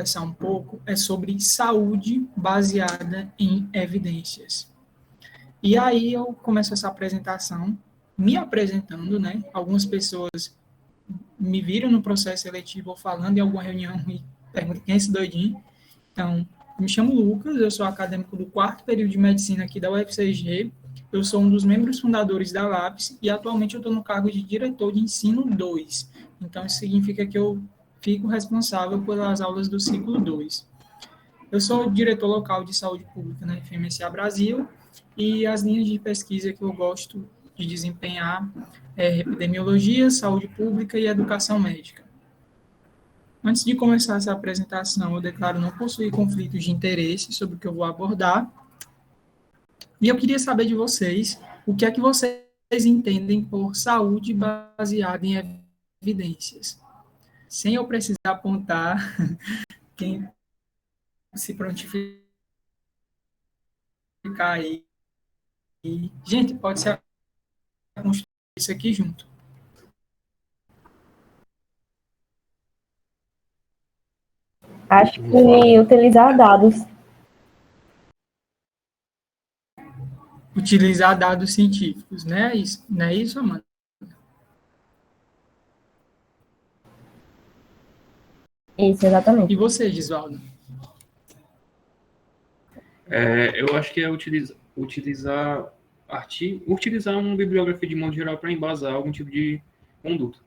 conversar um pouco é sobre saúde baseada em evidências. E aí eu começo essa apresentação me apresentando, né? Algumas pessoas me viram no processo seletivo ou falando em alguma reunião e perguntam quem é esse doidinho. Então, me chamo Lucas, eu sou acadêmico do 4º período de medicina aqui da UFCG. Eu sou um dos membros fundadores da LAPS e atualmente eu estou no cargo de diretor de ensino 2. Então, isso significa que eu fico responsável pelas aulas do ciclo 2. Eu sou diretor local de saúde pública na FMSA Brasil e as linhas de pesquisa que eu gosto de desempenhar é epidemiologia, saúde pública e educação médica. Antes de começar essa apresentação, eu declaro não possuir conflitos de interesse sobre o que eu vou abordar. E eu queria saber de vocês o que é que vocês entendem por saúde baseada em evidências. Sem eu precisar apontar quem se prontificar aí. E, gente, pode ser construir isso aqui junto. Acho que utilizar dados. Utilizar dados científicos, né? Não é isso, Amanda? Isso, exatamente. E você, Gisvaldo? Eu acho que é utilizar uma bibliografia de modo geral para embasar algum tipo de conduta.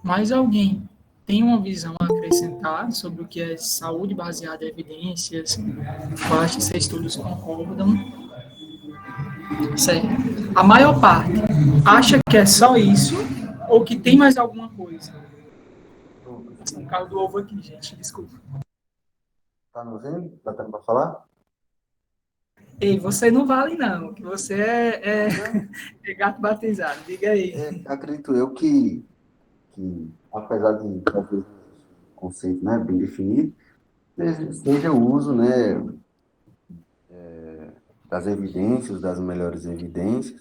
Mais alguém tem uma visão a acrescentar sobre o que é saúde baseada em evidências? Eu acho que vocês todos concordam. Certo. A maior parte acha que é só isso ou que tem mais alguma coisa? Um carro do ovo aqui, gente, desculpa. Tá me ouvindo? Tá dando para falar? Ei, você não vale não, que você é gato batizado, diga aí. Acredito eu que apesar de talvez o conceito, né, bem definido, seja o uso, né, das evidências, das melhores evidências,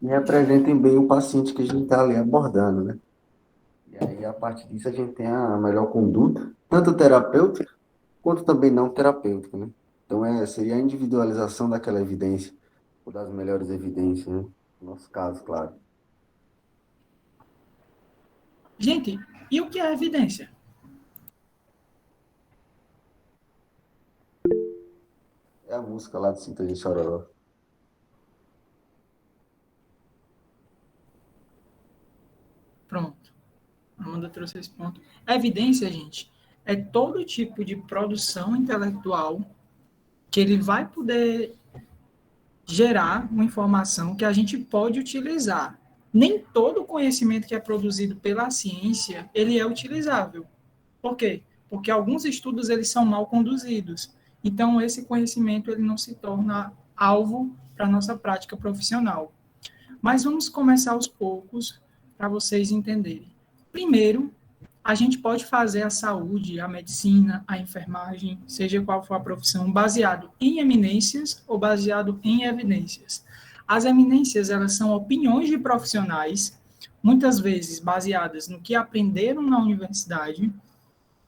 e representem bem o paciente que a gente está ali abordando, né? E aí, a partir disso, a gente tem a melhor conduta, tanto terapêutica, quanto também não terapêutica, né? Então, seria a individualização daquela evidência, ou das melhores evidências, né? No nosso caso, claro. Gente, e o que é evidência? É a música lá do Cinta de Chororó. Pronto. A Amanda trouxe esse ponto. A evidência, gente, é todo tipo de produção intelectual que ele vai poder gerar uma informação que a gente pode utilizar. Nem todo conhecimento que é produzido pela ciência, ele é utilizável. Por quê? Porque alguns estudos eles são mal conduzidos. Então, esse conhecimento ele não se torna alvo para a nossa prática profissional. Mas vamos começar aos poucos para vocês entenderem. Primeiro, a gente pode fazer a saúde, a medicina, a enfermagem, seja qual for a profissão, baseado em eminências ou baseado em evidências. As eminências, elas são opiniões de profissionais, muitas vezes baseadas no que aprenderam na universidade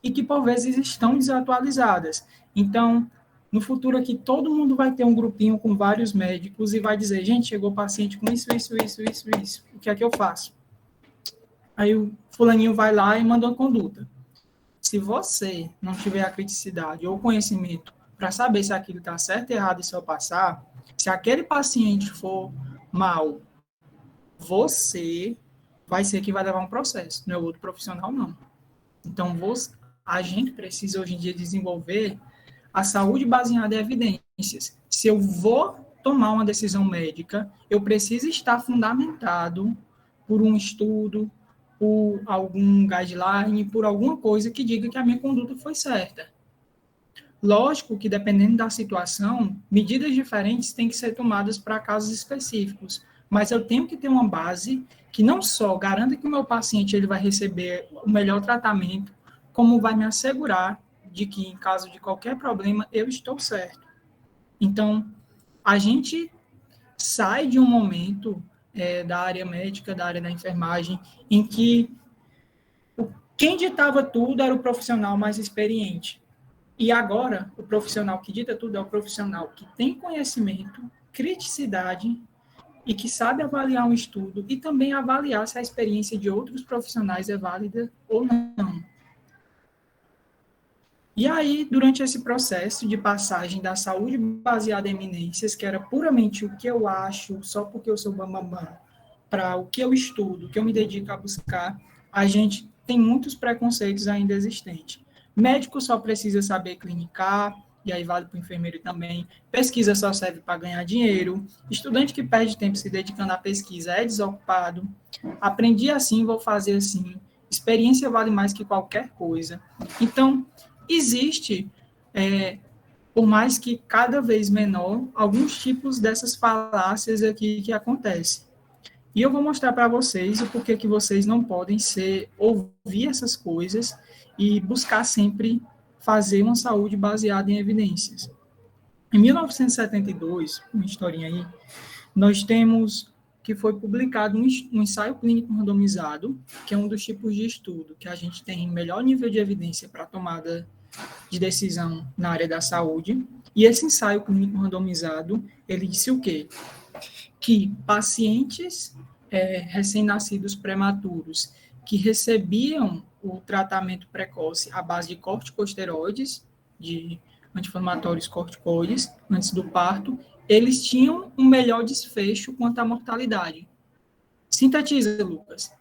e que, por vezes, estão desatualizadas. Então, no futuro aqui, todo mundo vai ter um grupinho com vários médicos e vai dizer, gente, chegou paciente com isso. O que é que eu faço? Aí o fulaninho vai lá e manda uma conduta. Se você não tiver a criticidade ou conhecimento para saber se aquilo está certo, errado e se eu passar, se aquele paciente for mal, você vai ser quem vai levar um processo, não é o outro profissional, não. Então, a gente precisa hoje em dia desenvolver a saúde baseada em evidências. Se eu vou tomar uma decisão médica, eu preciso estar fundamentado por um estudo, por algum guideline, por alguma coisa que diga que a minha conduta foi certa. Lógico que, dependendo da situação, medidas diferentes têm que ser tomadas para casos específicos, mas eu tenho que ter uma base que não só garanta que o meu paciente ele vai receber o melhor tratamento, como vai me assegurar de que, em caso de qualquer problema, eu estou certo. Então, a gente sai de um momento da área médica, da área da enfermagem, em que Quem ditava tudo era o profissional mais experiente. E agora, o profissional que dita tudo é o profissional que tem conhecimento, criticidade e que sabe avaliar um estudo e também avaliar se a experiência de outros profissionais é válida ou não. E aí, durante esse processo de passagem da saúde baseada em eminências, que era puramente o que eu acho, só porque eu sou bambambam, para o que eu estudo, o que eu me dedico a buscar, a gente tem muitos preconceitos ainda existentes. Médico só precisa saber clinicar, e aí vale para o enfermeiro também. Pesquisa só serve para ganhar dinheiro. Estudante que perde tempo se dedicando à pesquisa é desocupado. Aprendi assim, vou fazer assim. Experiência vale mais que qualquer coisa. Então, existe, por mais que cada vez menor, alguns tipos dessas falácias aqui que acontecem. E eu vou mostrar para vocês o porquê que vocês não podem ouvir essas coisas e buscar sempre fazer uma saúde baseada em evidências. Em 1972, uma historinha aí, nós temos que foi publicado um ensaio clínico randomizado, que é um dos tipos de estudo que a gente tem melhor nível de evidência para tomada de decisão na área da saúde. E esse ensaio clínico randomizado, ele disse o quê? Que pacientes recém-nascidos prematuros que recebiam o tratamento precoce à base de corticosteroides, de anti-inflamatórios corticoides, antes do parto, eles tinham um melhor desfecho quanto à mortalidade. Sintetiza, Lucas.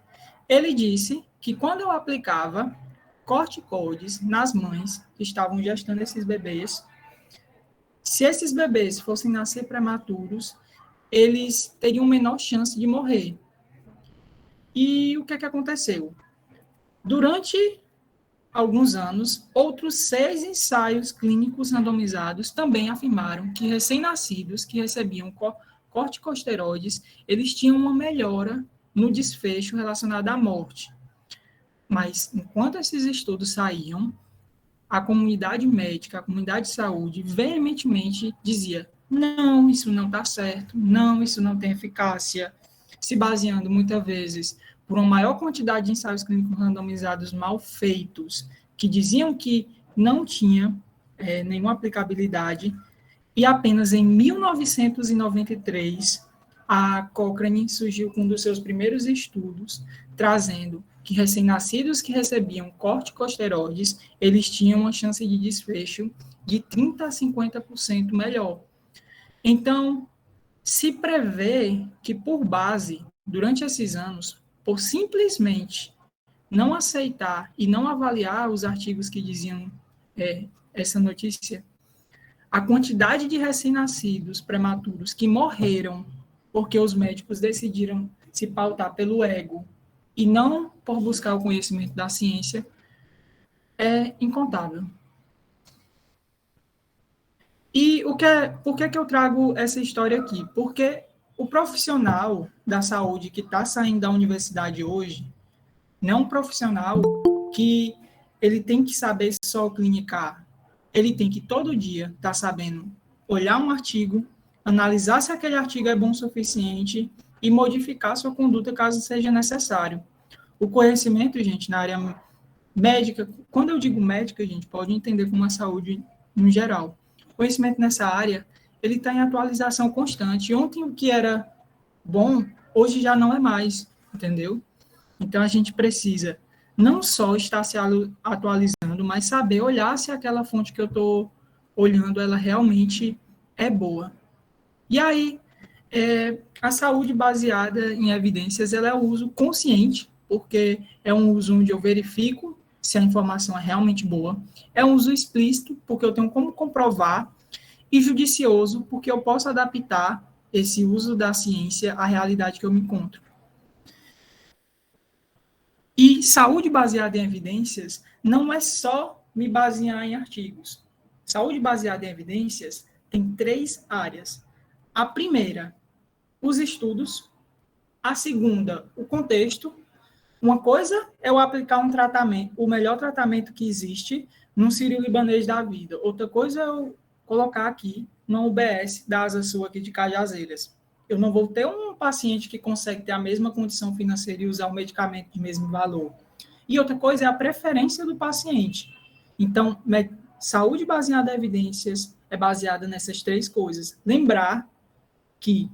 Ele disse que quando eu aplicava corticoides nas mães que estavam gestando esses bebês, se esses bebês fossem nascer prematuros, eles teriam menor chance de morrer. E o que é que aconteceu? Durante alguns anos, outros 6 ensaios clínicos randomizados também afirmaram que recém-nascidos que recebiam corticosteroides, eles tinham uma melhora no desfecho relacionado à morte. Mas, enquanto esses estudos saíam, a comunidade médica, a comunidade de saúde, veementemente dizia: não, isso não está certo, não, isso não tem eficácia, se baseando muitas vezes por uma maior quantidade de ensaios clínicos randomizados mal feitos, que diziam que não tinha nenhuma aplicabilidade, e apenas em 1993, a Cochrane surgiu com um dos seus primeiros estudos, trazendo que recém-nascidos que recebiam corticosteroides, eles tinham uma chance de desfecho de 30% a 50% melhor. Então, se prevê que, por base, durante esses anos, por simplesmente não aceitar e não avaliar os artigos que diziam essa notícia, a quantidade de recém-nascidos prematuros que morreram porque os médicos decidiram se pautar pelo ego e não por buscar o conhecimento da ciência é incontável. E por que eu trago essa história aqui? Porque o profissional da saúde que está saindo da universidade hoje não é um profissional que ele tem que saber só clinicar. Ele tem que todo dia estar sabendo olhar um artigo, analisar se aquele artigo é bom o suficiente e modificar sua conduta caso seja necessário. O conhecimento, gente, na área médica, quando eu digo médica, gente, pode entender como a saúde no geral. O conhecimento nessa área, ele está em atualização constante. Ontem o que era bom, hoje já não é mais, entendeu? Então a gente precisa não só estar se atualizando, mas saber olhar se aquela fonte que eu estou olhando, ela realmente é boa. E aí, a saúde baseada em evidências, ela é o uso consciente, porque é um uso onde eu verifico se a informação é realmente boa, é um uso explícito, porque eu tenho como comprovar, e judicioso, porque eu posso adaptar esse uso da ciência à realidade que eu me encontro. E saúde baseada em evidências não é só me basear em artigos. Saúde baseada em evidências tem 3 áreas. A primeira, os estudos. A segunda, o contexto. Uma coisa é eu aplicar um tratamento, o melhor tratamento que existe num sírio-libanês da vida. Outra coisa é eu colocar aqui uma UBS da Asa Sul aqui de Cajazeiras. Eu não vou ter um paciente que consegue ter a mesma condição financeira e usar o medicamento de mesmo valor. E outra coisa é a preferência do paciente. Então, saúde baseada em evidências é baseada nessas três coisas. Lembrar que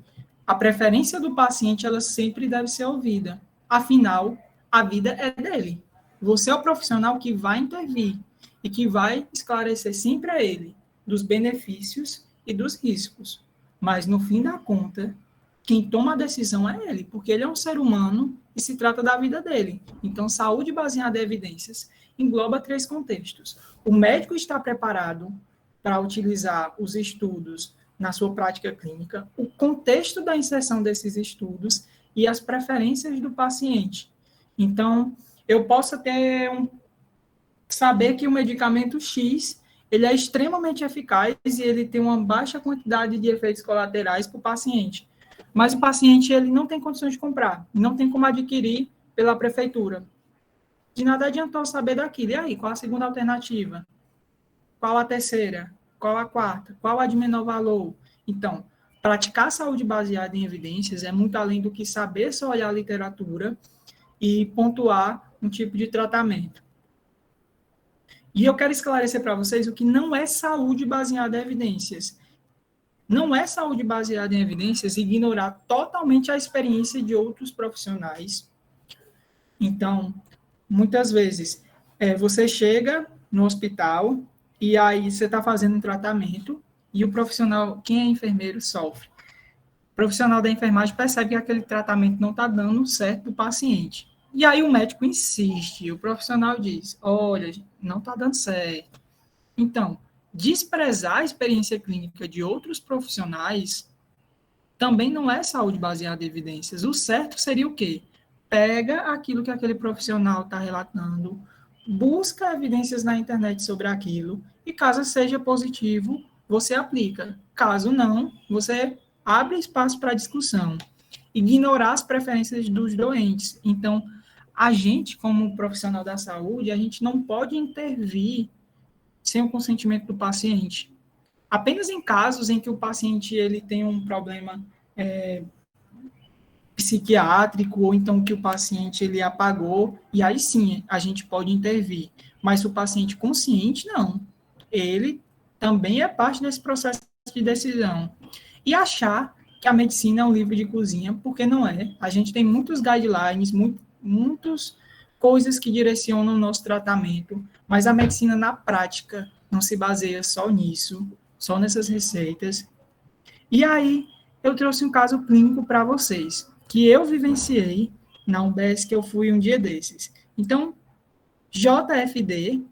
a preferência do paciente, ela sempre deve ser ouvida. Afinal, a vida é dele. Você é o profissional que vai intervir e que vai esclarecer sempre a ele dos benefícios e dos riscos. Mas, no fim da conta, quem toma a decisão é ele, porque ele é um ser humano e se trata da vida dele. Então, saúde baseada em evidências engloba três contextos. O médico está preparado para utilizar os estudos na sua prática clínica, o contexto da inserção desses estudos e as preferências do paciente. Então, eu posso saber que o medicamento X ele é extremamente eficaz e ele tem uma baixa quantidade de efeitos colaterais para o paciente. Mas o paciente ele não tem condições de comprar, não tem como adquirir pela prefeitura. De nada adiantou saber daquilo. E aí, qual a segunda alternativa? Qual a terceira? Qual a quarta? Qual a de menor valor? Então, praticar saúde baseada em evidências é muito além do que saber só olhar a literatura e pontuar um tipo de tratamento. E eu quero esclarecer para vocês o que não é saúde baseada em evidências. Não é saúde baseada em evidências ignorar totalmente a experiência de outros profissionais. Então, muitas vezes, você chega no hospital e aí você está fazendo um tratamento e o profissional, quem é enfermeiro, sofre. O profissional da enfermagem percebe que aquele tratamento não está dando certo para o paciente. E aí o médico insiste, o profissional diz, olha, não está dando certo. Então, desprezar a experiência clínica de outros profissionais também não é saúde baseada em evidências. O certo seria o quê? Pega aquilo que aquele profissional está relatando, busca evidências na internet sobre aquilo, e caso seja positivo, você aplica. Caso não, você abre espaço para discussão. Ignorar as preferências dos doentes. Então, a gente, como profissional da saúde, a gente não pode intervir sem o consentimento do paciente. Apenas em casos em que o paciente ele tem um problema psiquiátrico, ou então que o paciente ele apagou, e aí sim a gente pode intervir. Mas se o paciente consciente, não. Ele também é parte desse processo de decisão. E achar que a medicina é um livro de cozinha, porque não é. A gente tem muitos guidelines, muitas coisas que direcionam o nosso tratamento, mas a medicina na prática não se baseia só nisso, só nessas receitas. E aí, eu trouxe um caso clínico para vocês, que eu vivenciei na UBS, que eu fui um dia desses. Então, JFD,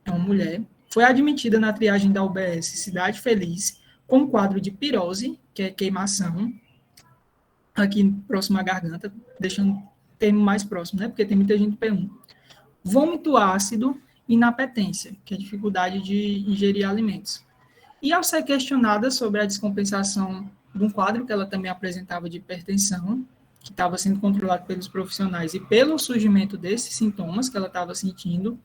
é uma mulher, foi admitida na triagem da UBS Cidade Feliz, com quadro de pirose, que é queimação, aqui próximo à garganta, deixando o termo mais próximo, né? Porque tem muita gente P1. Vômito ácido e inapetência, que é dificuldade de ingerir alimentos. E ao ser questionada sobre a descompensação de um quadro que ela também apresentava de hipertensão, que estava sendo controlado pelos profissionais e pelo surgimento desses sintomas que ela estava sentindo,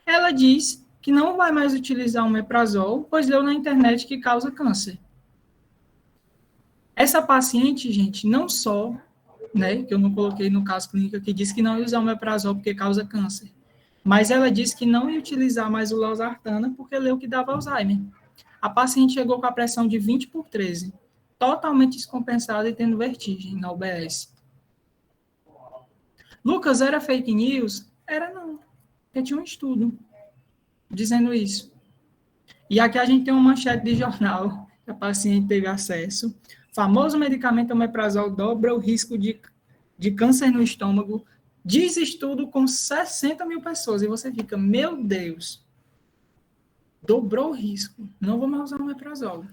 ela diz que não vai mais utilizar o omeprazol, pois leu na internet que causa câncer. Essa paciente, gente, não só, né, que eu não coloquei no caso clínico, que disse que não ia usar o omeprazol porque causa câncer, mas ela disse que não ia utilizar mais o losartana porque leu que dava Alzheimer. A paciente chegou com a pressão de 20/13, totalmente descompensada e tendo vertigem na UBS. Lucas, era fake news? Era não, porque tinha um estudo dizendo isso. E aqui a gente tem uma manchete de jornal que a paciente teve acesso. Famoso medicamento omeprazol dobra o risco de câncer no estômago. Diz estudo com 60 mil pessoas. E você fica, meu Deus, dobrou o risco. Não vou mais usar omeprazol.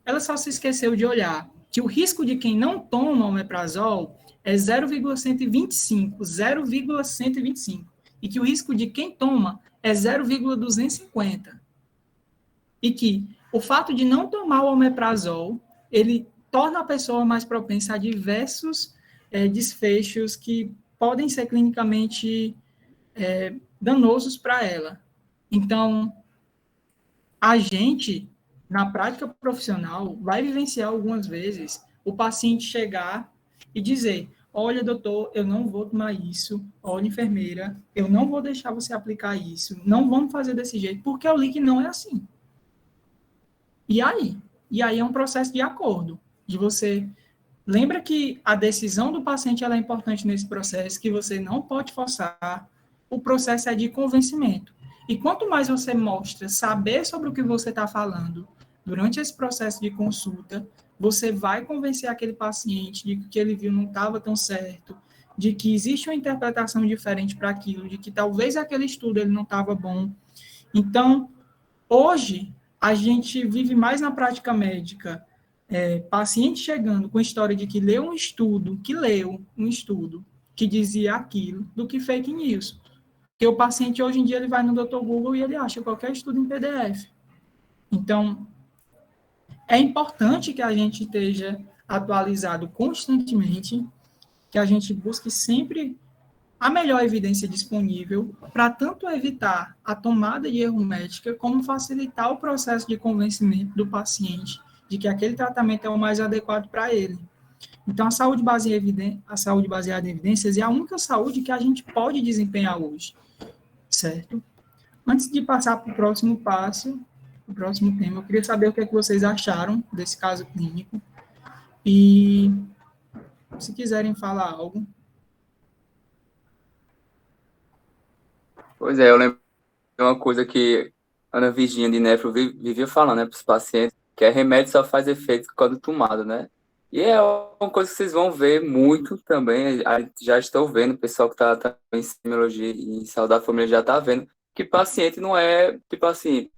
Ela só se esqueceu de olhar que o risco de quem não toma omeprazol é 0,125. 0,125. E que o risco de quem toma é 0,250. E que o fato de não tomar o omeprazol, ele torna a pessoa mais propensa a diversos desfechos que podem ser clinicamente danosos para ela. Então, a gente, na prática profissional, vai vivenciar algumas vezes o paciente chegar e dizer, olha, doutor, eu não vou tomar isso, olha, enfermeira, eu não vou deixar você aplicar isso, não vamos fazer desse jeito, porque eu li que não é assim. E aí? E aí é um processo de acordo, de você... Lembra que a decisão do paciente ela é importante nesse processo, que você não pode forçar, o processo é de convencimento. E quanto mais você mostra saber sobre o que você está falando durante esse processo de consulta, você vai convencer aquele paciente de que o que ele viu não estava tão certo, de que existe uma interpretação diferente para aquilo, de que talvez aquele estudo ele não estava bom. Então, hoje, a gente vive mais na prática médica, paciente chegando com história de que leu um estudo, que dizia aquilo, do que fake news. Porque o paciente, hoje em dia, ele vai no Dr. Google e ele acha qualquer estudo em PDF. Então, é importante que a gente esteja atualizado constantemente, que a gente busque sempre a melhor evidência disponível para tanto evitar a tomada de erro médica, como facilitar o processo de convencimento do paciente de que aquele tratamento é o mais adequado para ele. Então, a saúde baseada em evidências é a única saúde que a gente pode desempenhar hoje, certo? Antes de passar para o próximo passo, o próximo tema, eu queria saber o que é que vocês acharam desse caso clínico e, se quiserem falar algo. Pois é, eu lembro de uma coisa que Ana Virginia de Nefro vivia falando, né, para os pacientes, que é remédio só faz efeito quando tomado, né? E é uma coisa que vocês vão ver muito também, já estou vendo, o pessoal que está em semiologia e em saúde da família já está vendo, que paciente não é, tipo assim,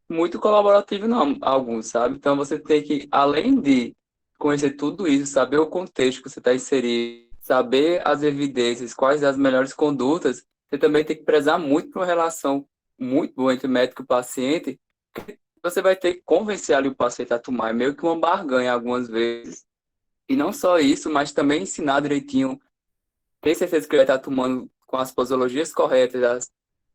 muito colaborativo não, alguns, sabe? Então você tem que, além de conhecer tudo isso, saber o contexto que você está inserido, saber as evidências, quais as melhores condutas, você também tem que prezar muito por uma relação muito boa entre médico e paciente, que você vai ter que convencer ali o paciente a tomar, é meio que uma barganha algumas vezes. E não só isso, mas também ensinar direitinho, ter certeza que ele vai estar tomando com as posologias corretas,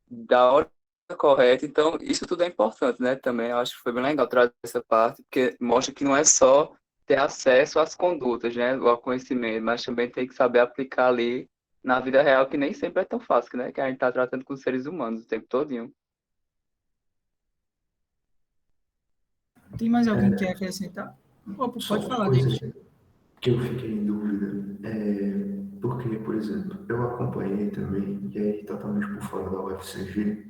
da hora correta. Então, isso tudo é importante, né? Também, eu acho que foi bem legal trazer essa parte, porque mostra que não é só ter acesso às condutas, né? Ao conhecimento, mas também tem que saber aplicar ali na vida real, que nem sempre é tão fácil, né? Que a gente está tratando com seres humanos o tempo todinho. Tem mais alguém que quer acrescentar? Opa, Só pode uma falar, coisa David. que eu fiquei em dúvida, porque, por exemplo, eu acompanhei também, e aí totalmente por fora da UFCG,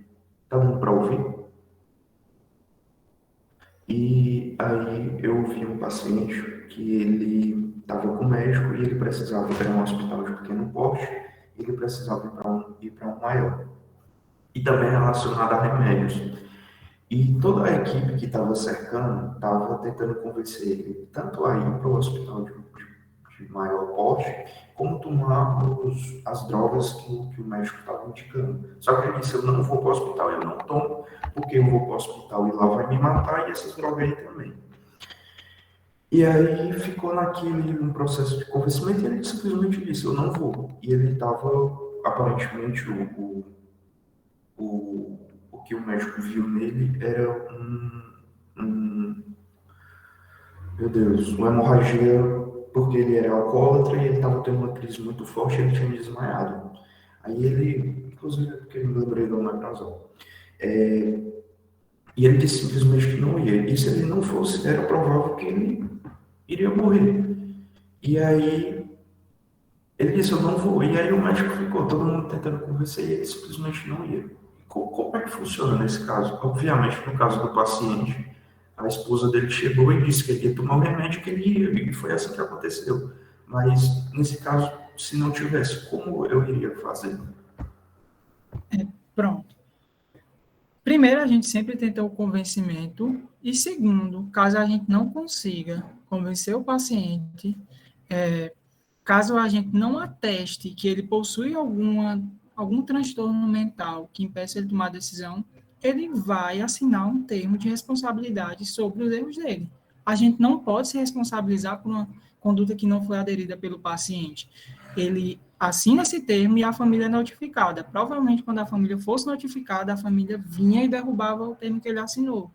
tá dando para ouvir? E aí eu vi um paciente que ele estava com o médico e ele precisava ir para um hospital de pequeno porte, e ele precisava ir para um maior. E também relacionado a remédios. E toda a equipe que estava cercando estava tentando convencer ele tanto a ir para o hospital de maior porte, como tomar as drogas que o médico estava indicando. Só que ele disse, eu não vou para o hospital, eu não tomo, porque eu vou para o hospital e lá vai me matar e essas drogas aí também. E aí ficou naquele um processo de convencimento e ele simplesmente disse, eu não vou. E ele estava, aparentemente, o que o médico viu nele era meu Deus, uma hemorragia, porque ele era alcoólatra e ele estava tendo uma crise muito forte e ele tinha desmaiado. Aí ele, inclusive, porque eu me lembrei do omeprazol, e ele disse simplesmente que não ia. E se ele não fosse, era provável que ele iria morrer. E aí ele disse, eu não vou. E aí o médico ficou, todo mundo tentando convencer e ele simplesmente não ia. Como é que funciona nesse caso? Obviamente, no caso do paciente, a esposa dele chegou e disse que ele ia tomar o remédio que ele ia, e foi assim que aconteceu. Mas, nesse caso, se não tivesse, como eu iria fazer? Pronto. Primeiro, a gente sempre tenta o convencimento. E segundo, caso a gente não consiga convencer o paciente, caso a gente não ateste que ele possui algum transtorno mental que impeça ele de tomar decisão, ele vai assinar um termo de responsabilidade sobre os erros dele. A gente não pode se responsabilizar por uma conduta que não foi aderida pelo paciente. Ele assina esse termo e a família é notificada. Provavelmente, quando a família fosse notificada, a família vinha e derrubava o termo que ele assinou.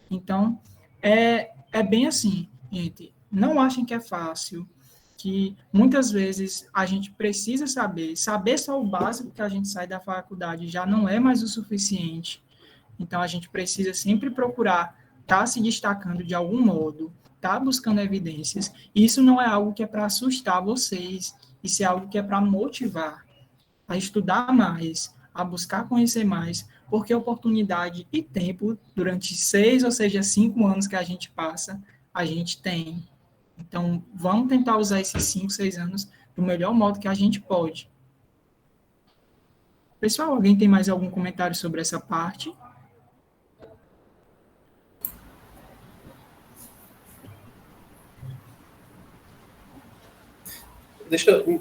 Então, é bem assim, gente. Não achem que é fácil. que muitas vezes a gente precisa saber só o básico que a gente sai da faculdade já não é mais o suficiente. Então, a gente precisa sempre procurar estar se destacando de algum modo, estar buscando evidências. E isso não é algo que é para assustar vocês, isso é algo que é para motivar a estudar mais, a buscar conhecer mais, porque oportunidade e tempo, durante 6 ou seja 5 anos que a gente passa, a gente tem. Então, vamos tentar usar esses 5, 6 anos do melhor modo que a gente pode. Pessoal, alguém tem mais algum comentário sobre essa parte?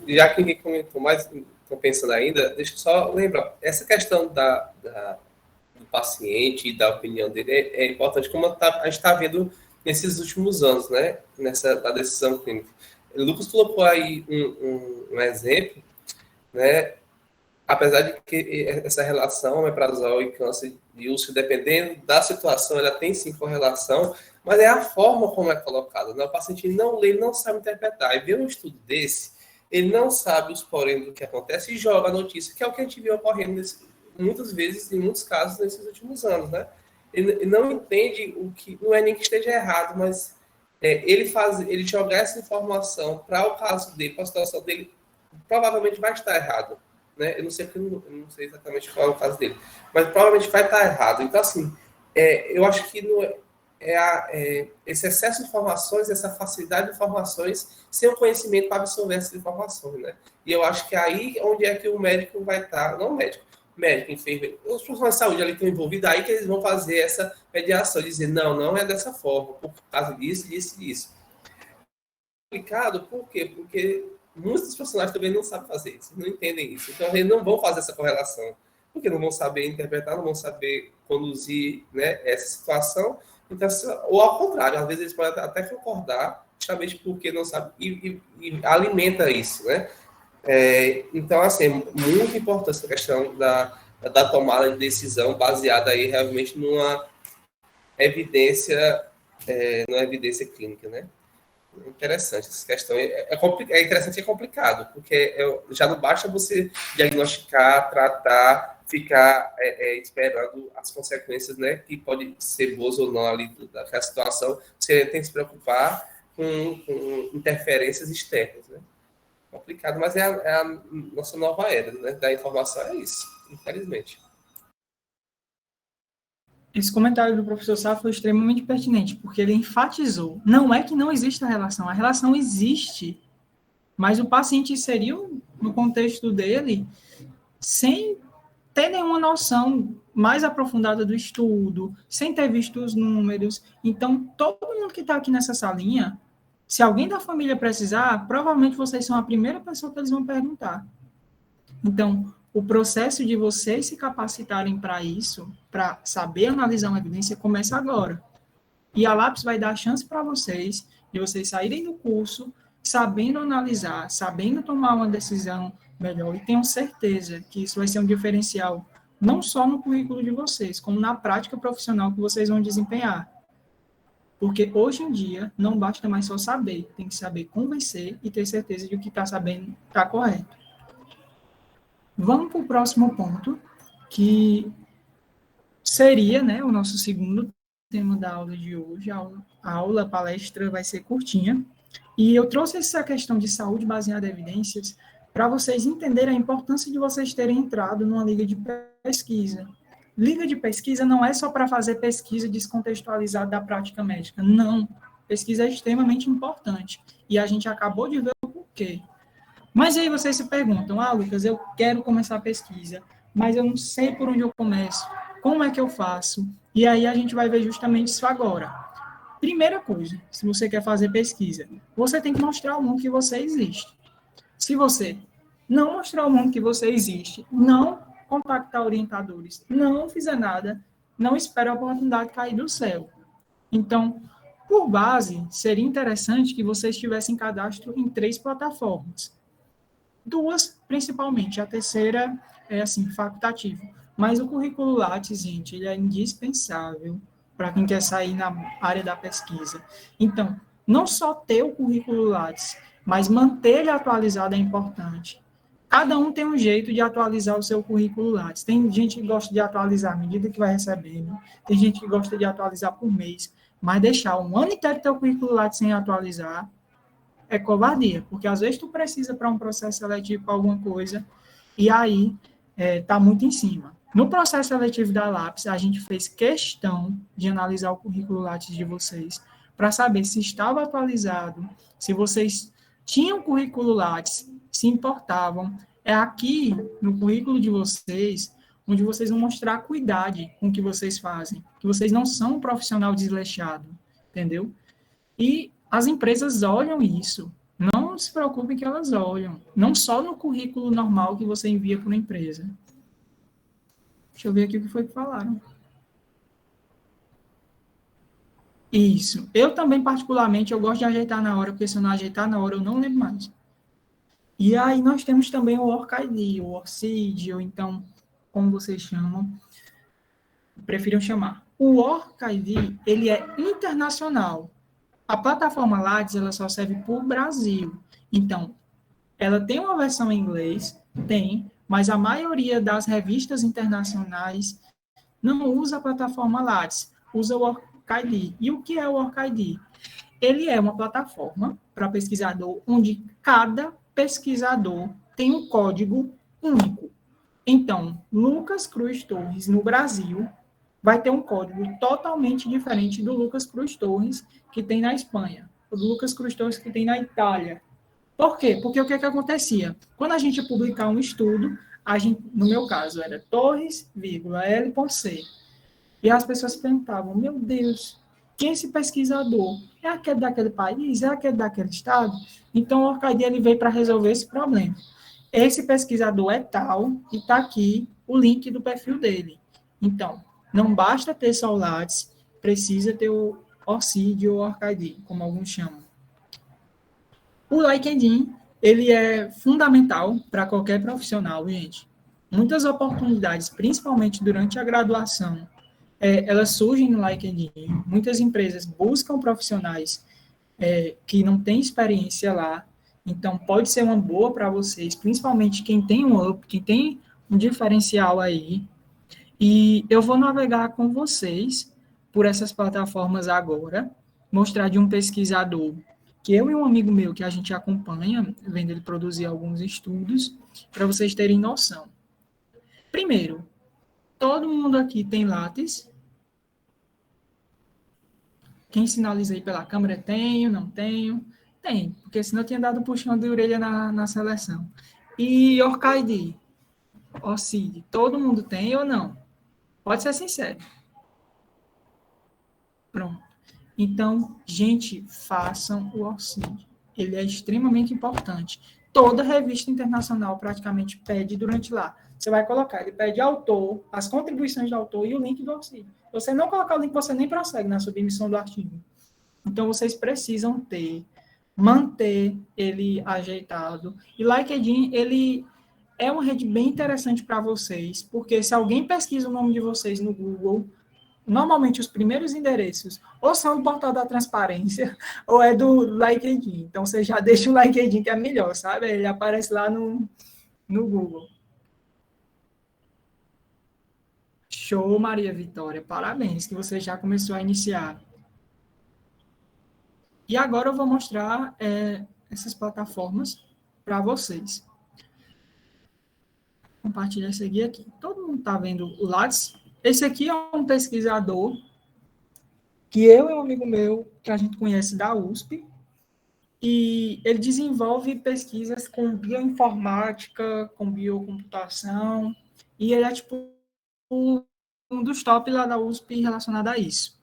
Já que ninguém comentou mais, estou pensando ainda, deixa eu só lembrar, essa questão do paciente e da opinião dele é importante, como a gente está vendo nesses últimos anos, né, da decisão clínica. O Lucas colocou aí um exemplo, né, apesar de que essa relação omeprazol e câncer de úlcera, dependendo da situação, ela tem sim correlação, mas é a forma como é colocada, né? O paciente não lê, ele não sabe interpretar, e vê um estudo desse, ele não sabe os porém do que acontece e joga a notícia, que é o que a gente viu ocorrendo muitas vezes, em muitos casos, nesses últimos anos, né? Ele não entende o que, não é nem que esteja errado, mas ele jogar essa informação para o caso dele, para a situação dele, provavelmente vai estar errado, né? Eu não sei exatamente qual é o caso dele, mas provavelmente vai estar errado. Então, assim, eu acho que não esse excesso de informações, essa facilidade de informações, sem o conhecimento para absorver essas informações, né? E eu acho que aí onde é que o médico vai estar, não o médico, enfermeiro, os profissionais de saúde ali que estão envolvidos, aí que eles vão fazer essa mediação, dizer, não é dessa forma, por causa disso. Complicado, por quê? Porque muitos profissionais também não sabem fazer isso, não entendem isso. Então, eles não vão fazer essa correlação, porque não vão saber interpretar, não vão saber conduzir, né, essa situação. Então, ou ao contrário, às vezes eles podem até concordar, justamente porque não sabem, e alimenta isso, né? Então, assim, é muito importante essa questão da tomada de decisão baseada aí realmente numa evidência clínica, né? Interessante essa questão. É interessante e é complicado, porque já não basta você diagnosticar, tratar, ficar esperando as consequências, né, que podem ser boas ou não ali daquela situação. Você tem que se preocupar com interferências externas, né? Complicado, mas é a nossa nova era, né, da informação, é isso, infelizmente. Esse comentário do professor Sá foi extremamente pertinente, porque ele enfatizou, não é que não existe a relação existe, mas o paciente inseriu no contexto dele sem ter nenhuma noção mais aprofundada do estudo, sem ter visto os números. Então, todo mundo que está aqui nessa salinha, se alguém da família precisar, provavelmente vocês são a primeira pessoa que eles vão perguntar. Então, o processo de vocês se capacitarem para isso, para saber analisar uma evidência, começa agora. E a Lápis vai dar a chance para vocês, de vocês saírem do curso, sabendo analisar, sabendo tomar uma decisão melhor. E tenham certeza que isso vai ser um diferencial, não só no currículo de vocês, como na prática profissional que vocês vão desempenhar. Porque hoje em dia, não basta mais só saber, tem que saber convencer e ter certeza de que o que está sabendo está correto. Vamos para o próximo ponto, que seria, né, o nosso segundo tema da aula de hoje. A palestra vai ser curtinha. E eu trouxe essa questão de saúde baseada em evidências para vocês entenderem a importância de vocês terem entrado numa liga de pesquisa. Liga de pesquisa não é só para fazer pesquisa descontextualizada da prática médica. Não. Pesquisa é extremamente importante. E a gente acabou de ver o porquê. Mas aí vocês se perguntam, Lucas, eu quero começar a pesquisa, mas eu não sei por onde eu começo, como é que eu faço? E aí a gente vai ver justamente isso agora. Primeira coisa, se você quer fazer pesquisa, você tem que mostrar ao mundo que você existe. Se você não mostrar ao mundo que você existe, não contactar orientadores, não fizer nada, não espere a oportunidade cair do céu. Então, por base, seria interessante que vocês tivessem cadastro em 3 plataformas. 2, principalmente. A terceira é, assim, facultativo. Mas o currículo Lattes, gente, ele é indispensável para quem quer sair na área da pesquisa. Então, não só ter o currículo Lattes, mas manter ele atualizado é importante. Cada um tem um jeito de atualizar o seu currículo Lattes. Tem gente que gosta de atualizar à medida que vai recebendo, tem gente que gosta de atualizar por mês, mas deixar um ano inteiro teu currículo Lattes sem atualizar é covardia, porque às vezes tu precisa para um processo seletivo para alguma coisa, e aí tá muito em cima. No processo seletivo da Lattes, a gente fez questão de analisar o currículo Lattes de vocês, para saber se estava atualizado, se vocês tinham currículo Lattes, se importavam. É aqui, no currículo de vocês, onde vocês vão mostrar a cuidado com o que vocês fazem, que vocês não são um profissional desleixado, entendeu? E as empresas olham isso. Não se preocupem que elas olham. Não só no currículo normal que você envia para uma empresa. Deixa eu ver aqui o que foi que falaram. Isso. Eu também, particularmente, eu gosto de ajeitar na hora, porque se eu não ajeitar na hora, eu não lembro mais. E aí nós temos também o OrcID, o OrCID, ou então, como vocês chamam, preferiam chamar. O OrcID, ele é internacional. A plataforma Lattes, ela só serve para o Brasil. Então, ela tem uma versão em inglês? Tem, mas a maioria das revistas internacionais não usa a plataforma Lattes, usa o OrcID. E o que é o OrcID? Ele é uma plataforma para pesquisador, onde cada pesquisador tem um código único. Então, Lucas Cruz Torres, no Brasil, vai ter um código totalmente diferente do Lucas Cruz Torres que tem na Espanha, o do Lucas Cruz Torres que tem na Itália. Por quê? Porque o que acontecia? Quando a gente ia publicar um estudo, a gente, no meu caso, era Torres, L.C. E as pessoas perguntavam, meu Deus, quem é esse pesquisador? É aquele daquele país? É aquele daquele estado? Então, o OrcID ele veio para resolver esse problema. Esse pesquisador é tal, e está aqui o link do perfil dele. Então, não basta ter só o Lattes, precisa ter o OrCID ou OrcID, como alguns chamam. O LinkedIn, ele é fundamental para qualquer profissional, gente. Muitas oportunidades, principalmente durante a graduação, elas surgem no LinkedIn. Muitas empresas buscam profissionais que não têm experiência lá. Então, pode ser uma boa para vocês, principalmente quem tem um up, quem tem um diferencial aí. E eu vou navegar com vocês por essas plataformas agora, mostrar de um pesquisador que eu e um amigo meu que a gente acompanha, vendo ele produzir alguns estudos, para vocês terem noção. Primeiro, todo mundo aqui tem Lattes? Quem sinaliza aí pela câmera, tenho, não tenho? Tem, porque senão eu tinha dado um puxão de orelha na seleção. E OrcID, OrCID, todo mundo tem ou não? Pode ser sincero. Pronto. Então, gente, façam o OrCID. Ele é extremamente importante. Toda revista internacional praticamente pede durante lá. Você vai colocar, ele pede autor, as contribuições do autor e o link do OrCID. Se você não colocar o link, você nem prossegue na submissão do artigo. Então, vocês precisam manter ele ajeitado. E LinkedIn, ele é uma rede bem interessante para vocês, porque se alguém pesquisa o nome de vocês no Google, normalmente os primeiros endereços ou são do portal da transparência ou é do LinkedIn. Então, você já deixa o LinkedIn que é melhor, sabe? Ele aparece lá no Google. Show, Maria Vitória. Parabéns, que você já começou a iniciar. E agora eu vou mostrar essas plataformas para vocês. Compartilhar esse aqui. Todo mundo está vendo o Lattes? Esse aqui é um pesquisador que eu e um amigo meu, que a gente conhece da USP, e ele desenvolve pesquisas com bioinformática, com biocomputação, e ele é tipo um dos top lá da USP relacionado a isso.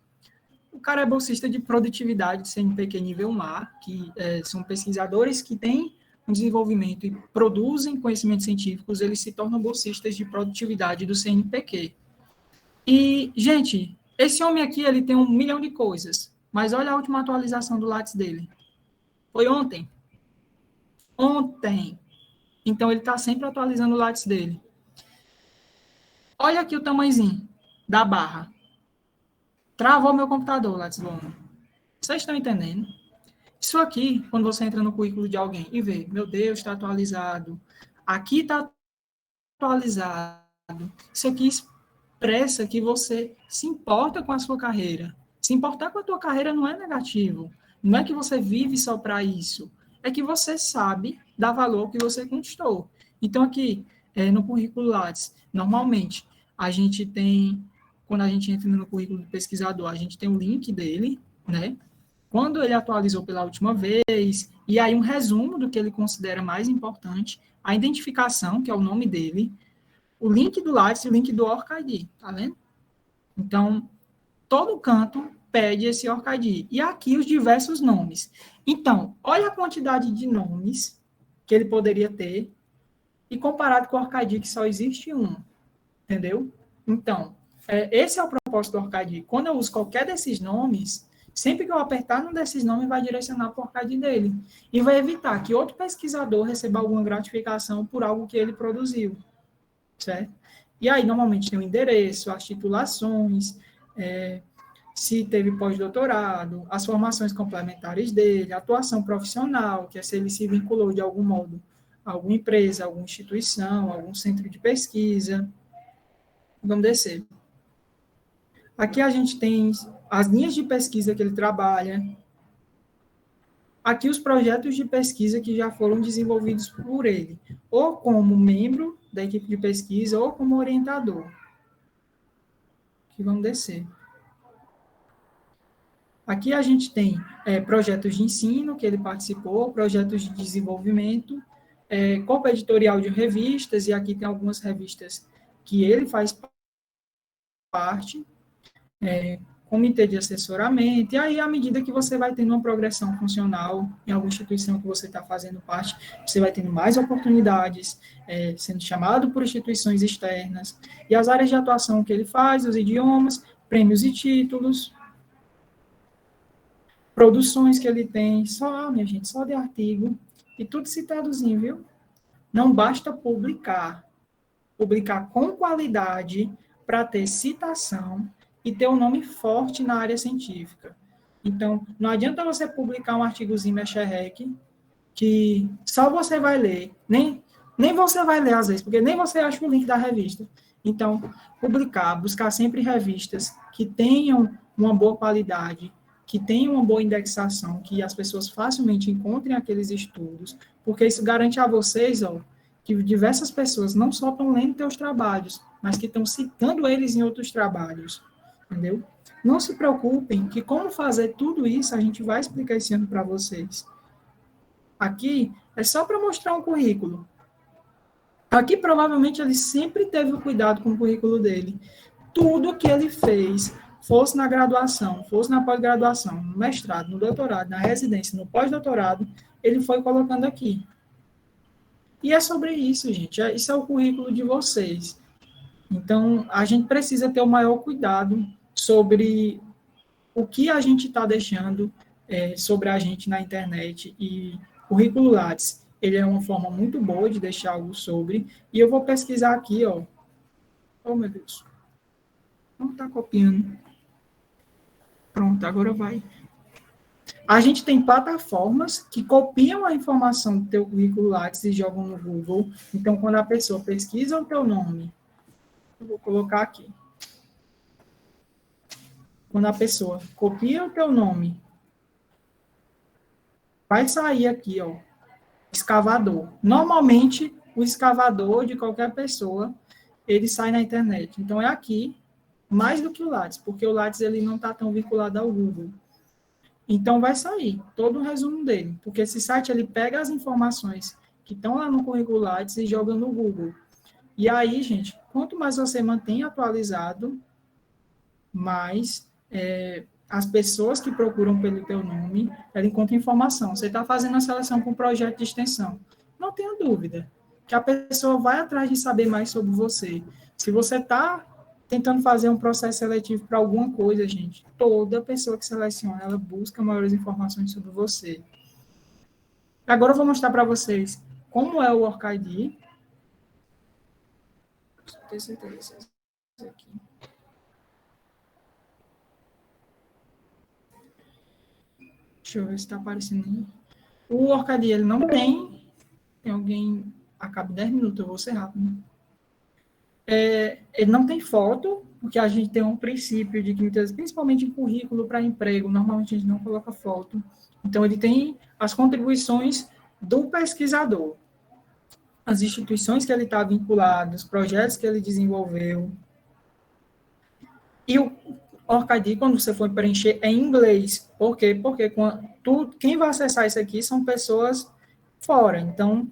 O cara é bolsista de produtividade do CNPq nível MAR, que são pesquisadores que têm um desenvolvimento e produzem conhecimentos científicos, eles se tornam bolsistas de produtividade do CNPq. E, gente, esse homem aqui, ele tem 1 milhão de coisas, mas olha a última atualização do Lattes dele. Foi ontem. Ontem. Então, ele está sempre atualizando o Lattes dele. Olha aqui o tamanhozinho da barra. Travou meu computador, Lattes Lona. Vocês estão entendendo? Isso aqui, quando você entra no currículo de alguém e vê, meu Deus, está atualizado, aqui está atualizado, isso aqui expressa que você se importa com a sua carreira. Se importar com a tua carreira não é negativo. Não é que você vive só para isso. É que você sabe dar valor ao que você conquistou. Então, aqui, no currículo Lattes, normalmente, a gente tem, quando a gente entra no currículo do pesquisador, a gente tem o link dele, né? Quando ele atualizou pela última vez, e aí um resumo do que ele considera mais importante, a identificação, que é o nome dele, o link do Lattes e o link do OrcID, tá vendo? Então, todo canto pede esse OrcID. E aqui os diversos nomes. Então, olha a quantidade de nomes que ele poderia ter e comparado com o OrcID, que só existe um, entendeu? Então, esse é o propósito do OrcID. Quando eu uso qualquer desses nomes, sempre que eu apertar num desses nomes, vai direcionar para o OrcID dele. E vai evitar que outro pesquisador receba alguma gratificação por algo que ele produziu, certo? E aí, normalmente, tem o endereço, as titulações, se teve pós-doutorado, as formações complementares dele, a atuação profissional, que é se ele se vinculou de algum modo a alguma empresa, alguma instituição, algum centro de pesquisa. Vamos descer. Aqui a gente tem as linhas de pesquisa que ele trabalha. Aqui os projetos de pesquisa que já foram desenvolvidos por ele, ou como membro da equipe de pesquisa, ou como orientador. Aqui vamos descer. Aqui a gente tem projetos de ensino que ele participou, projetos de desenvolvimento, corpo editorial de revistas, e aqui tem algumas revistas que ele faz parte, comitê de assessoramento, e aí, à medida que você vai tendo uma progressão funcional em alguma instituição que você está fazendo parte, você vai tendo mais oportunidades, sendo chamado por instituições externas, e as áreas de atuação que ele faz, os idiomas, prêmios e títulos, produções que ele tem, só, minha gente, só de artigo, e tudo citadozinho, viu? Não basta publicar com qualidade para ter citação e ter um nome forte na área científica. Então, não adianta você publicar um artigozinho mexerreque que só você vai ler, nem você vai ler às vezes, porque nem você acha o link da revista. Então, buscar sempre revistas que tenham uma boa qualidade, que tenham uma boa indexação, que as pessoas facilmente encontrem aqueles estudos, porque isso garante a vocês, que diversas pessoas não só estão lendo teus trabalhos, mas que estão citando eles em outros trabalhos, entendeu? Não se preocupem, que como fazer tudo isso, a gente vai explicar esse ano para vocês. Aqui é só para mostrar um currículo. Aqui, provavelmente, ele sempre teve o cuidado com o currículo dele. Tudo que ele fez, fosse na graduação, fosse na pós-graduação, no mestrado, no doutorado, na residência, no pós-doutorado, ele foi colocando aqui. E é sobre isso, gente. Isso é o currículo de vocês. Então, a gente precisa ter o maior cuidado sobre o que a gente está deixando sobre a gente na internet. E o currículo Lattes, ele é uma forma muito boa de deixar algo sobre. E eu vou pesquisar aqui, ó. Oh, meu Deus. Não está copiando. Pronto, agora vai. A gente tem plataformas que copiam a informação do teu currículo Lattes e jogam no Google. Então, quando a pessoa pesquisa o teu nome, eu vou colocar aqui. Quando a pessoa copia o teu nome, vai sair aqui, ó, escavador. Normalmente, o escavador de qualquer pessoa, ele sai na internet. Então, é aqui, mais do que o Lattes, porque o Lattes ele não está tão vinculado ao Google. Então, vai sair todo o resumo dele, porque esse site ele pega as informações que estão lá no currículo Lattes e joga no Google. E aí, gente, quanto mais você mantém atualizado, mais as pessoas que procuram pelo teu nome, ela encontra informação. Você está fazendo a seleção com um projeto de extensão. Não tenha dúvida que a pessoa vai atrás de saber mais sobre você. Se você está tentando fazer um processo seletivo para alguma coisa, gente, toda pessoa que seleciona, ela busca maiores informações sobre você. Agora eu vou mostrar para vocês como é o OrcID. Tenho certeza aqui. Deixa eu ver se está aparecendo. O Orcadi, ele não tem. Tem alguém. Acaba 10 minutos, eu vou ser rápido. Ele não tem foto, porque a gente tem um princípio de que, muitas, principalmente em currículo para emprego, normalmente a gente não coloca foto. Então, ele tem as contribuições do pesquisador, as instituições que ele está vinculado, os projetos que ele desenvolveu. E o Orcadi, quando você for preencher, é em inglês. Por quê? Porque quem vai acessar isso aqui são pessoas fora. Então,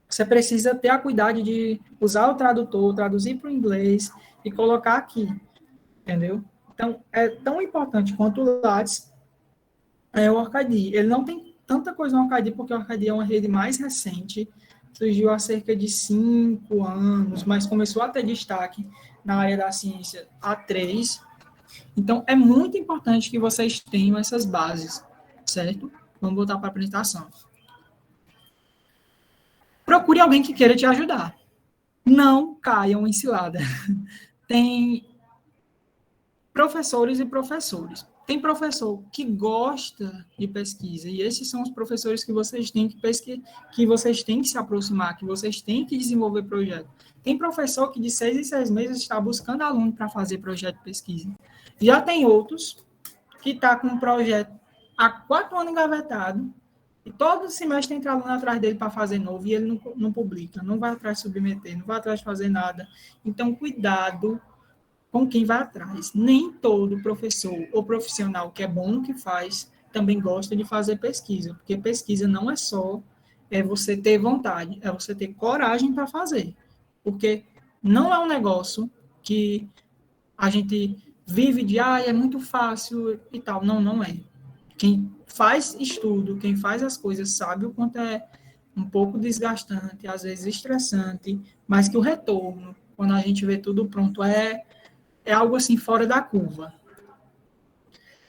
você precisa ter a cuidado de usar o tradutor, traduzir para o inglês e colocar aqui, entendeu? Então, é tão importante quanto o Lattes o Orcadi. Ele não tem tanta coisa no Orcadi, porque o Orcadi é uma rede mais recente, surgiu há cerca de 5 anos, mas começou a ter destaque na área da ciência há 3. Então, é muito importante que vocês tenham essas bases, certo? Vamos voltar para a apresentação. Procure alguém que queira te ajudar. Não caiam em cilada. Tem professores e professores. Tem professor que gosta de pesquisa, e esses são os professores que vocês têm que vocês têm que se aproximar, que vocês têm que desenvolver projeto. Tem professor que de 6 em 6 meses está buscando aluno para fazer projeto de pesquisa. Já tem outros que está com um projeto há 4 anos engavetado, e todo semestre entra aluno atrás dele para fazer novo, e ele não publica, não vai atrás de submeter, não vai atrás de fazer nada. Então, cuidado com quem vai atrás. Nem todo professor ou profissional que é bom no que faz também gosta de fazer pesquisa, porque pesquisa não é só você ter vontade, é você ter coragem para fazer, porque não é um negócio que a gente vive de, é muito fácil e tal. Não, não é. Quem faz estudo, quem faz as coisas, sabe o quanto é um pouco desgastante, às vezes estressante, mas que o retorno, quando a gente vê tudo pronto, é algo assim fora da curva.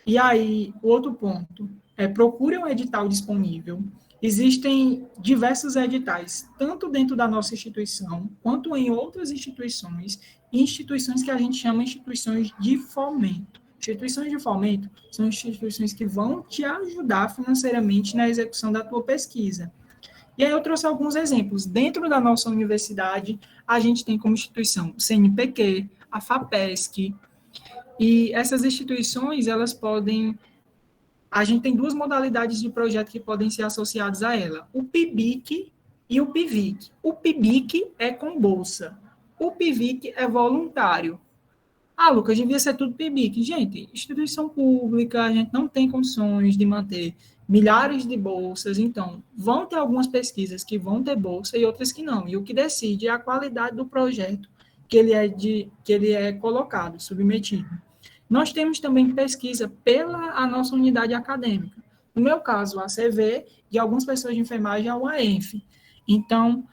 E aí, o outro ponto procure um edital disponível. Existem diversos editais, tanto dentro da nossa instituição, quanto em outras instituições, e instituições que a gente chama instituições de fomento. Instituições de fomento são instituições que vão te ajudar financeiramente na execução da tua pesquisa. E aí eu trouxe alguns exemplos. Dentro da nossa universidade, a gente tem como instituição o CNPq, a FAPESC, e essas instituições, elas podem... A gente tem 2 modalidades de projeto que podem ser associadas a ela, o PIBIC e o PIVIC. O PIBIC é com bolsa, o PIVIC é voluntário. Lucas, devia ser tudo PIBIC. Gente, instituição pública, a gente não tem condições de manter milhares de bolsas, então vão ter algumas pesquisas que vão ter bolsa e outras que não, e o que decide é a qualidade do projeto que ele é colocado, submetido. Nós temos também pesquisa pela nossa unidade acadêmica. No meu caso, a CV, e algumas pessoas de enfermagem, a UAENF. Então,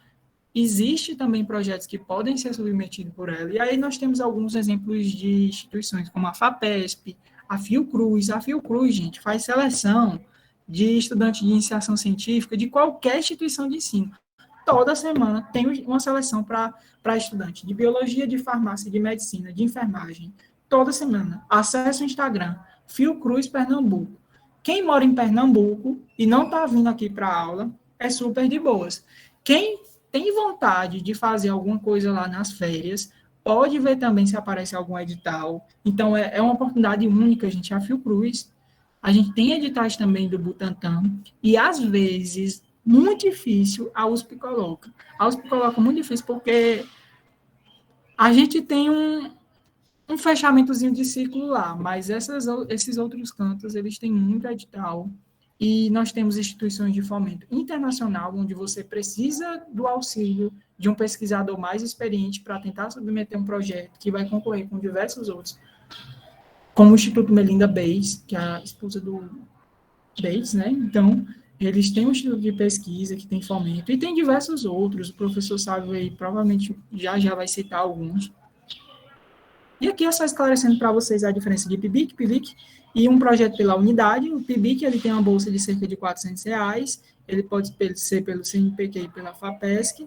existe também projetos que podem ser submetidos por ela. E aí nós temos alguns exemplos de instituições, como a FAPESP, a Fiocruz. A Fiocruz, gente, faz seleção de estudantes de iniciação científica de qualquer instituição de ensino. Toda semana tem uma seleção para estudante de biologia, de farmácia, de medicina, de enfermagem. Toda semana. Acesse o Instagram, Fiocruz Pernambuco. Quem mora em Pernambuco e não está vindo aqui para a aula, é super de boas. Quem tem vontade de fazer alguma coisa lá nas férias, pode ver também se aparece algum edital. Então, é uma oportunidade única, gente, a Fiocruz. A gente tem editais também do Butantan, e às vezes, muito difícil, a USP coloca. A USP coloca muito difícil porque a gente tem um fechamentozinho de ciclo lá, mas esses outros cantos, eles têm muito edital, e nós temos instituições de fomento internacional, onde você precisa do auxílio de um pesquisador mais experiente para tentar submeter um projeto que vai concorrer com diversos outros, como o Instituto Melinda Bates, que é a esposa do Bates, né? Então, eles têm um instituto de pesquisa que tem fomento, e tem diversos outros, o professor Sávio aí provavelmente já vai citar alguns. E aqui é só esclarecendo para vocês a diferença de PIBIC, PIVIC e um projeto pela unidade. O PIBIC ele tem uma bolsa de cerca de R$ 400, ele pode ser pelo CNPq e pela FAPESC,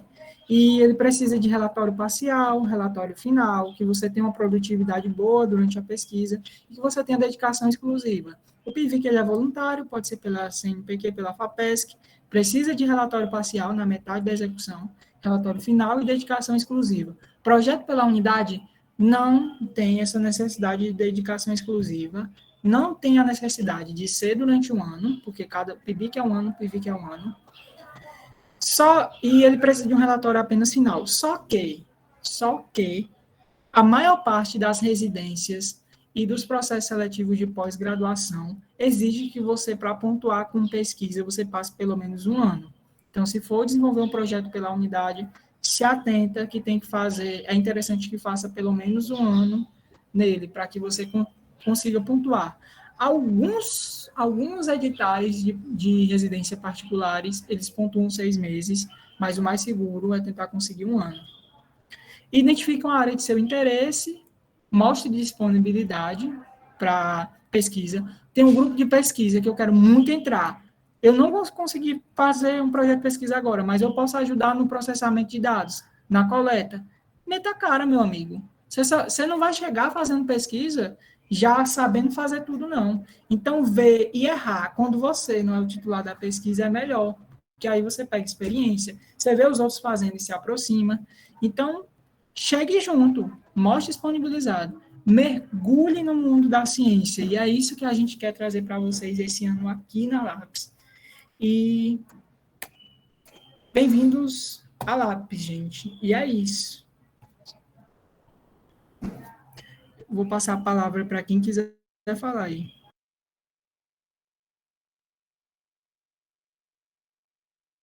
e ele precisa de relatório parcial, relatório final, que você tenha uma produtividade boa durante a pesquisa e que você tenha dedicação exclusiva. O PIVIC ele é voluntário, pode ser pela CNPq, pela FAPESC, precisa de relatório parcial na metade da execução, relatório final e dedicação exclusiva. Projeto pela unidade não tem essa necessidade de dedicação exclusiva, não tem a necessidade de ser durante um ano, porque cada PIBIC é um ano, PIVIC é um ano, e ele precisa de um relatório apenas final. Só que a maior parte das residências e dos processos seletivos de pós-graduação exige que você, para pontuar com pesquisa, você passe pelo menos um ano. Então, se for desenvolver um projeto pela unidade, se atenta que tem que fazer, é interessante que faça pelo menos um ano nele, para que você consiga pontuar. Alguns editais de residência particulares, eles pontuam 6 meses, mas o mais seguro é tentar conseguir um ano. Identifique uma área de seu interesse, mostre disponibilidade para pesquisa. Tem um grupo de pesquisa que eu quero muito entrar. Eu não vou conseguir fazer um projeto de pesquisa agora, mas eu posso ajudar no processamento de dados, na coleta. Meta a cara, meu amigo. Você não vai chegar fazendo pesquisa já sabendo fazer tudo, não. Então, ver e errar quando você não é o titular da pesquisa é melhor, porque aí você pega experiência, você vê os outros fazendo e se aproxima. Então, chegue junto, mostre disponibilizado, mergulhe no mundo da ciência, e é isso que a gente quer trazer para vocês esse ano aqui na LAPS. E bem-vindos à LAPS, gente. E é isso. Vou passar a palavra para quem quiser falar aí.